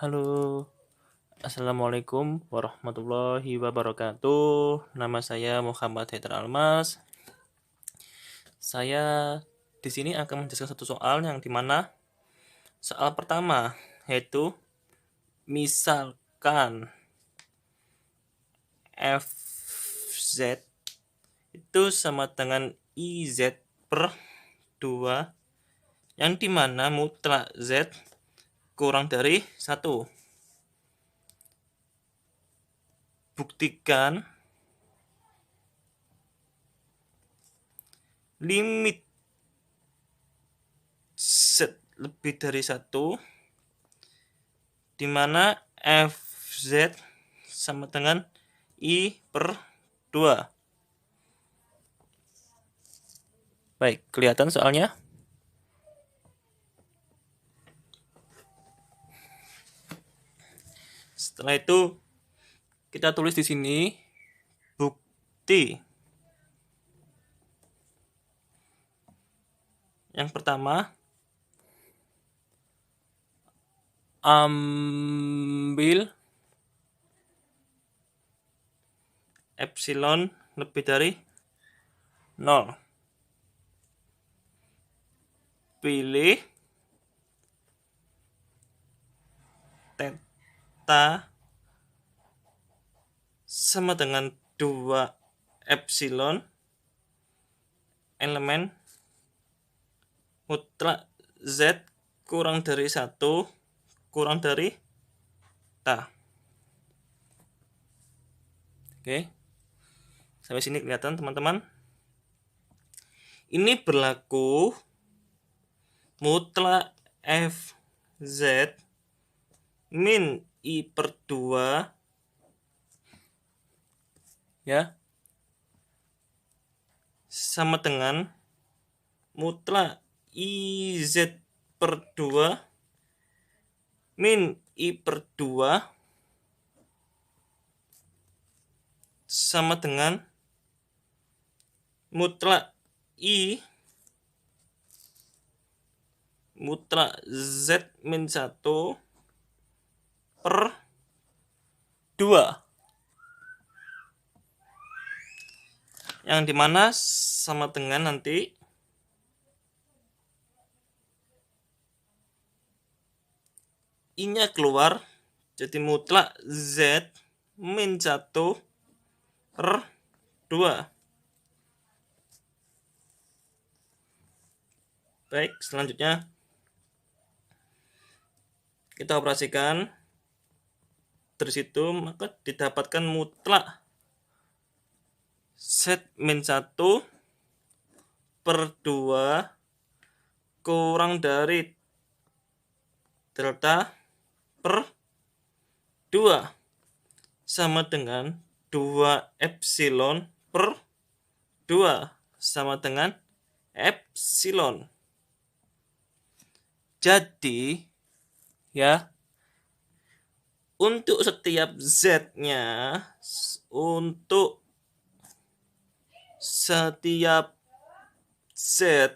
Halo, Assalamualaikum warahmatullahi wabarakatuh. Nama saya Muhammad Haidar Almas. Saya di sini akan menjelaskan satu soal yang dimana soal pertama yaitu misalkan Fz itu sama dengan IZ per 2 yang dimana mutlak Z kurang dari 1. Buktikan limit Z lebih dari 1 di mana Fz sama dengan I per 2. Baik, kelihatan soalnya? Setelah itu kita tulis di sini bukti. Yang pertama, ambil epsilon lebih dari 0. Pilih theta sama dengan 2 epsilon elemen mutlak Z kurang dari 1 kurang dari theta. Oke. Sampai sini kelihatan teman-teman? Ini berlaku mutlak Fz min I per 2 ya sama dengan mutlak IZ per 2 min I per 2 sama dengan mutlak I mutlak Z min 1 per 2 yang dimana sama dengan nanti I-nya keluar jadi mutlak Z min 1 per 2. Baik, selanjutnya kita operasikan dari situ, maka didapatkan mutlak Z min 1 per 2 kurang dari delta per 2 sama dengan 2 epsilon per 2 sama dengan epsilon. Jadi ya, untuk setiap Z-nya, untuk setiap Z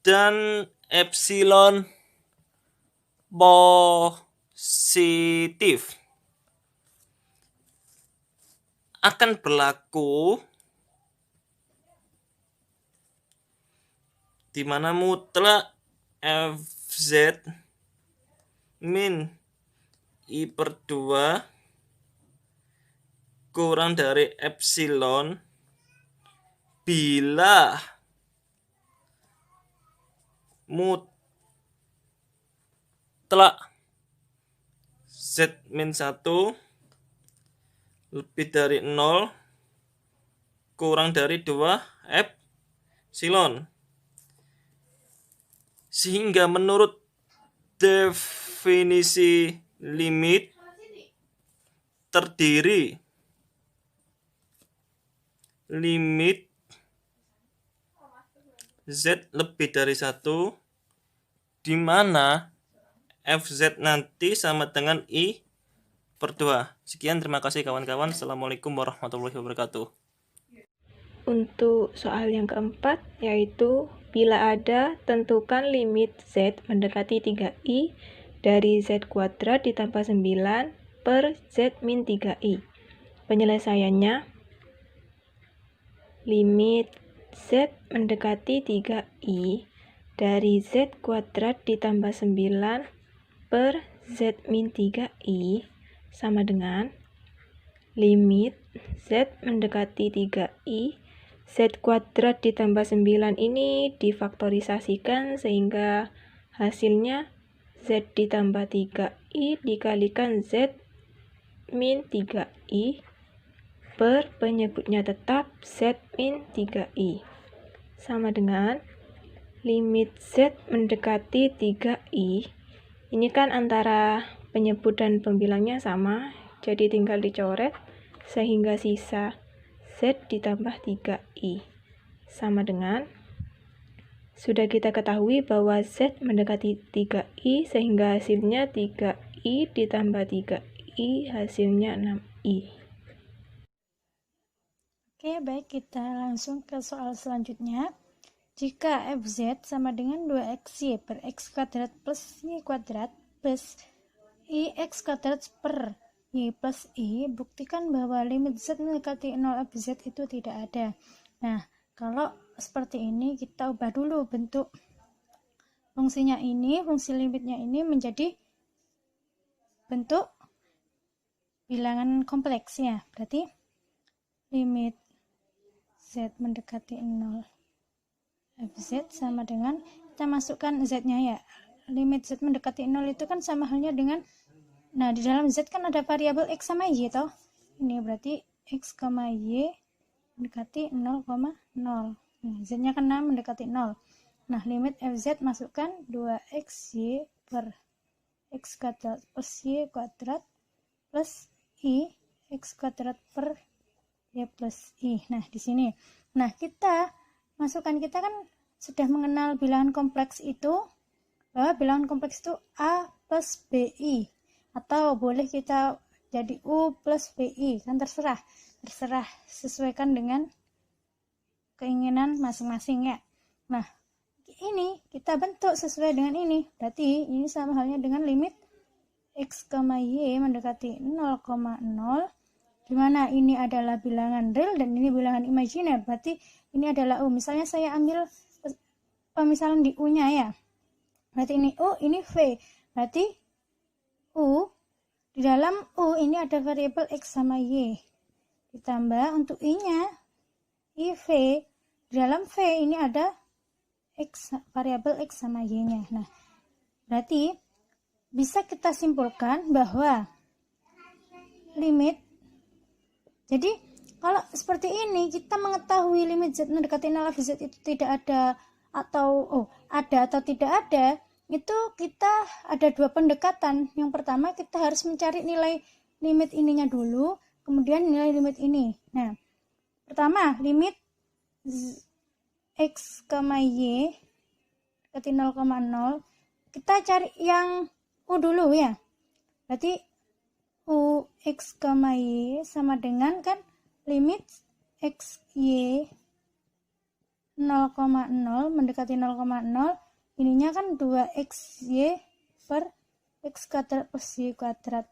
dan epsilon positif akan berlaku di mana mutlak Fz min I per 2 kurang dari epsilon bila mutlak Z min 1 lebih dari 0 kurang dari 2 epsilon. Sehingga menurut definisi limit terdiri limit Z lebih dari 1 di mana Fz nanti sama dengan I per 2. Sekian, terima kasih kawan-kawan. Assalamualaikum warahmatullahi wabarakatuh. Untuk soal yang keempat, yaitu bila ada, tentukan limit Z mendekati 3I dari Z kuadrat ditambah 9 per Z min 3I. Penyelesaiannya, limit Z mendekati 3I dari Z kuadrat ditambah 9 per Z min 3I sama dengan limit Z mendekati 3I, Z kuadrat ditambah 9 ini difaktorisasikan sehingga hasilnya Z ditambah 3I dikalikan Z min 3I per penyebutnya tetap Z min 3I sama dengan limit Z mendekati 3I. Ini kan antara penyebut dan pembilangnya sama, jadi tinggal dicoret sehingga sisa Z ditambah 3I sama dengan, sudah kita ketahui bahwa Z mendekati 3I sehingga hasilnya 3I ditambah 3I hasilnya 6I. Oke, baik, kita langsung ke soal selanjutnya. Jika fz sama dengan 2xy per x kuadrat plus y kuadrat plus ix kuadrat per y plus i, buktikan bahwa limit z mendekati 0 fz itu tidak ada. Nah, kalau seperti ini kita ubah dulu bentuk fungsinya ini, fungsi limitnya ini menjadi bentuk bilangan kompleks ya. Berarti limit z mendekati 0 fz sama dengan, kita masukkan z-nya ya. Limit z mendekati 0 itu kan sama halnya dengan, nah di dalam z kan ada variabel x sama y toh. Ini berarti x, y mendekati 0,0. Nah, z-nya kan 6 mendekati 0. Nah, limit fz masukkan 2xy per x kuadrat plus y kuadrat plus i x kuadrat per y plus i. Nah, di sini. Nah, kita kan sudah mengenal bilangan kompleks itu, bahwa bilangan kompleks itu A plus BI, atau boleh kita jadi U plus BI, kan terserah sesuaikan dengan keinginan masing-masing ya. Nah, ini kita bentuk sesuai dengan ini, berarti ini sama halnya dengan limit x, y mendekati 0,0, dimana ini adalah bilangan real dan ini bilangan imajiner, berarti ini adalah U. Misalnya saya ambil pemisalan di U-nya ya, berarti ini U, ini V, berarti U, di dalam U ini ada variabel X sama Y, ditambah untuk I-nya, IV, di dalam V ini ada X, variabel X sama Y-nya. Nah, berarti bisa kita simpulkan bahwa limit, jadi kalau seperti ini kita mengetahui limit Z mendekati 0 fz itu tidak ada atau ada atau tidak ada, itu kita ada dua pendekatan. Yang pertama kita harus mencari nilai limit ininya dulu, kemudian nilai limit ini. Nah, pertama limit x, y mendekati 0,0, kita cari yang U dulu ya. Berarti U x, y sama dengan kan limit x, y 0,0 mendekati 0,0, ininya kan 2xy per x kuadrat plus y kuadrat.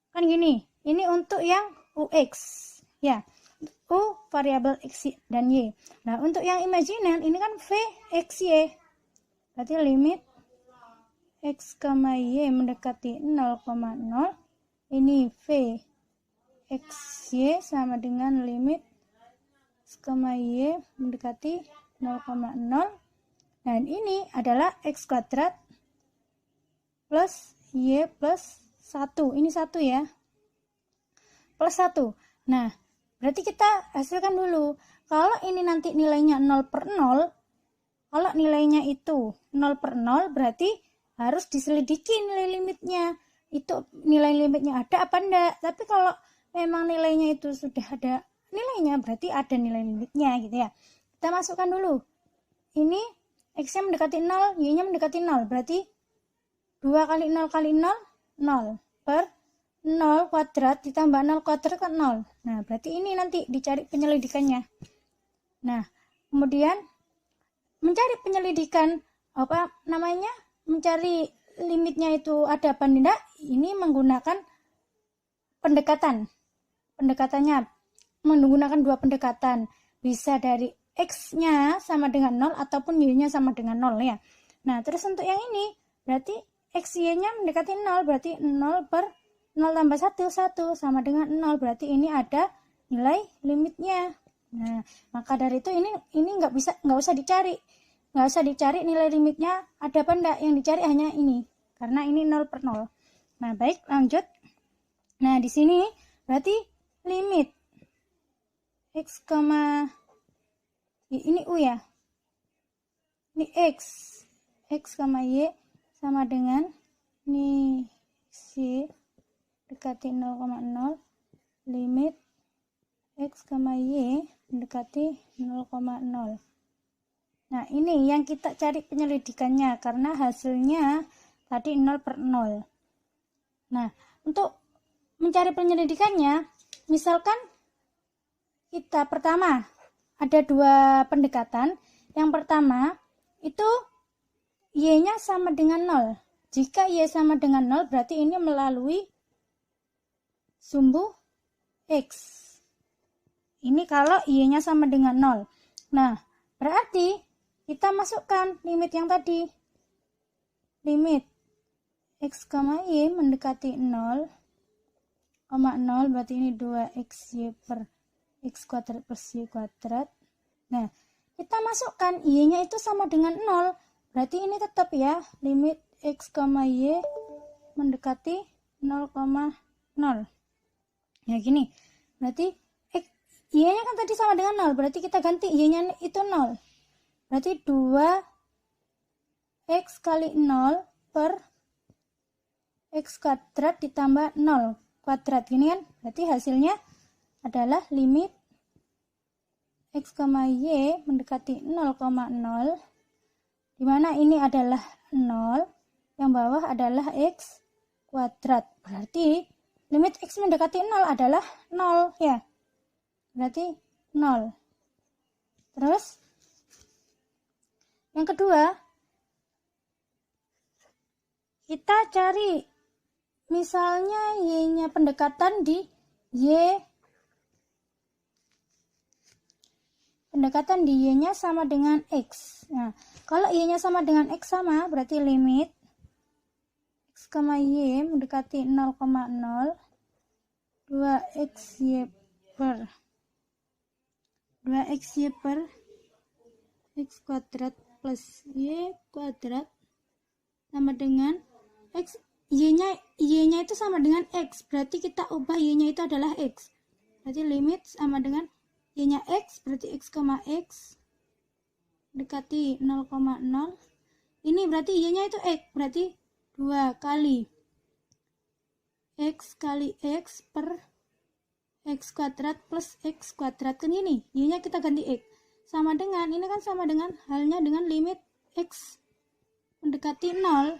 Kan gini, ini untuk yang ux ya. U variabel x dan y. Nah, untuk yang imajiner ini kan v xy. Berarti limit x, y mendekati 0,0, ini v xy sama dengan limit x, y mendekati 0,0, dan ini adalah x kuadrat plus y plus 1, ini 1 ya, plus 1. Nah, berarti kita hasilkan dulu, kalau ini nanti nilainya 0 per 0, kalau nilainya itu 0 per 0 berarti harus diselidiki nilai limitnya, itu nilai limitnya ada apa enggak. Tapi kalau memang nilainya itu sudah ada nilainya, berarti ada nilai limitnya gitu ya. Kita masukkan dulu, ini x-nya mendekati 0, y-nya mendekati 0, berarti 2 kali 0 kali 0, 0 per 0 kuadrat ditambah 0 kuadrat kan 0. Nah, berarti ini nanti dicari penyelidikannya. Nah, kemudian mencari penyelidikan, mencari limitnya itu ada apa tidak, ini menggunakan pendekatannya menggunakan dua pendekatan, bisa dari X-nya sama dengan 0 ataupun Y-nya sama dengan 0 ya. Nah, terus untuk yang ini berarti X, Y-nya mendekati 0, berarti 0 per 0 tambah 1, 1 sama dengan 0, berarti ini ada nilai limitnya. Nah, maka dari itu ini nggak usah dicari nilai limitnya ada apa enggak, yang dicari hanya ini, karena ini 0 per 0. Nah, baik, lanjut. Nah, di sini berarti limit X, ini U ya, ini X, Y sama dengan ini Y dekati 0,0, limit X, Y mendekati 0,0. Nah, ini yang kita cari penyelidikannya, karena hasilnya tadi 0 per 0. Nah, untuk mencari penyelidikannya, misalkan kita pertama ada dua pendekatan. Yang pertama itu Y-nya sama dengan 0. Jika Y sama dengan 0, berarti ini melalui sumbu X. Ini kalau Y-nya sama dengan 0. Nah, berarti kita masukkan limit yang tadi. Limit X, Y mendekati 0, 0, berarti ini 2XY per X kuadrat plus Y kuadrat. Nah, kita masukkan Y-nya itu sama dengan 0. Berarti ini tetap ya, limit X, Y mendekati 0,0. Ya gini, berarti Y-nya kan tadi sama dengan 0, berarti kita ganti Y-nya itu 0. Berarti 2X kali 0 per X kuadrat ditambah 0 kuadrat. Gini kan, berarti hasilnya adalah limit X, Y mendekati 0,0, dimana ini adalah 0, yang bawah adalah X kuadrat. Berarti limit X mendekati 0 adalah 0 ya, berarti 0. Terus yang kedua, kita cari misalnya Y-nya pendekatan di Y-nya sama dengan X. Nah, kalau Y-nya sama dengan X sama, berarti limit X, Y mendekati 0,0, 2XY per X kuadrat plus Y kuadrat sama dengan X. Y-nya itu sama dengan X, berarti kita ubah Y-nya itu adalah X. Berarti limit sama dengan Y-nya X, berarti X, X dekati 0,0. Ini berarti Y-nya itu X, berarti 2 kali X kali X per X kuadrat plus X kuadrat. Kan ini, Y-nya kita ganti X. Sama dengan, ini kan sama dengan halnya dengan limit X mendekati 0.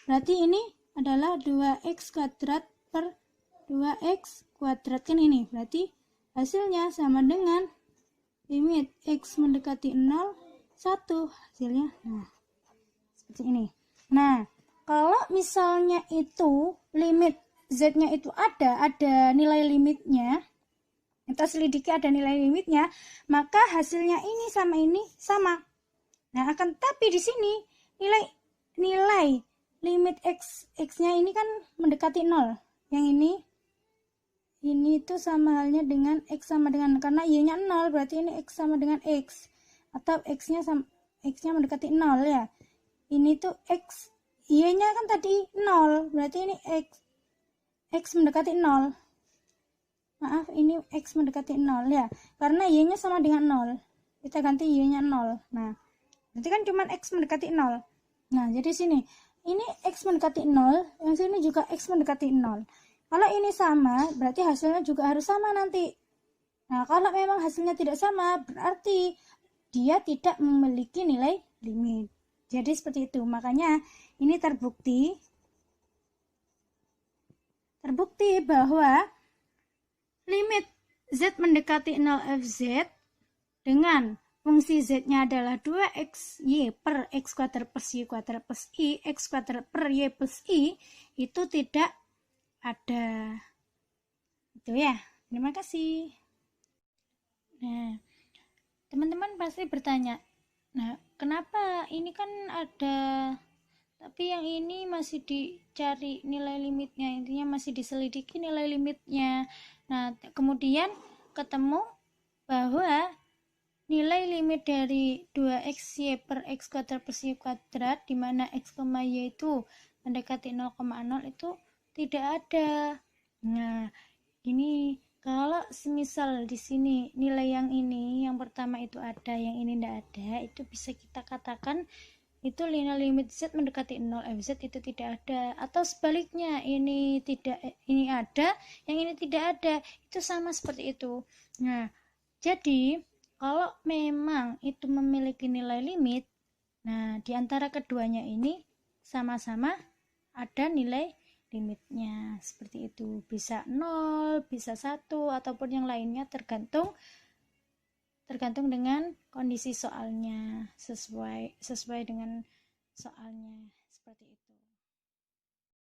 Berarti ini adalah 2X kuadrat per 2X kuadrat. Kan ini, berarti hasilnya sama dengan limit X mendekati 0, 1 hasilnya. Nah, seperti ini. Nah, kalau misalnya itu limit Z-nya itu ada nilai limitnya, kita selidiki ada nilai limitnya, maka hasilnya ini sama. Nah, akan tapi di sini nilai limit X-nya ini kan mendekati 0. Yang ini itu sama halnya dengan X sama dengan, karena Y-nya 0, berarti ini X sama dengan X. Atau X-nya mendekati 0 ya. Ini tuh X, Y-nya kan tadi 0, berarti ini X mendekati 0. Maaf, ini X mendekati 0 ya. Karena Y-nya sama dengan 0. Kita ganti Y-nya 0. Nah, berarti kan cuma X mendekati 0. Nah, jadi sini, ini X mendekati 0, yang sini juga X mendekati 0. Kalau ini sama, berarti hasilnya juga harus sama nanti. Nah, kalau memang hasilnya tidak sama, berarti dia tidak memiliki nilai limit. Jadi seperti itu. Makanya ini terbukti bahwa limit Z mendekati 0 FZ dengan fungsi z-nya adalah 2xy per x kuadrat plus y kuadrat plus i x kuadrat per y plus i, itu tidak ada. Itu ya. Terima kasih. Nah, teman-teman pasti bertanya, nah kenapa ini kan ada tapi yang ini masih dicari nilai limitnya, intinya masih diselidiki nilai limitnya. Nah, kemudian ketemu bahwa nilai limit dari 2xy per x kuadrat plus y kuadrat di mana x, y itu mendekati 0,0 itu tidak ada. Nah, ini kalau semisal di sini nilai yang ini, yang pertama itu ada, yang ini tidak ada, itu bisa kita katakan itu nilai limit z mendekati 0, fz itu tidak ada. Atau sebaliknya, ini tidak, ini ada, yang ini tidak ada, itu sama seperti itu. Nah, jadi kalau memang itu memiliki nilai limit, nah di antara keduanya ini sama-sama ada nilai limitnya, seperti itu. Bisa 0, bisa 1, ataupun yang lainnya, tergantung dengan kondisi soalnya, sesuai dengan soalnya, seperti itu.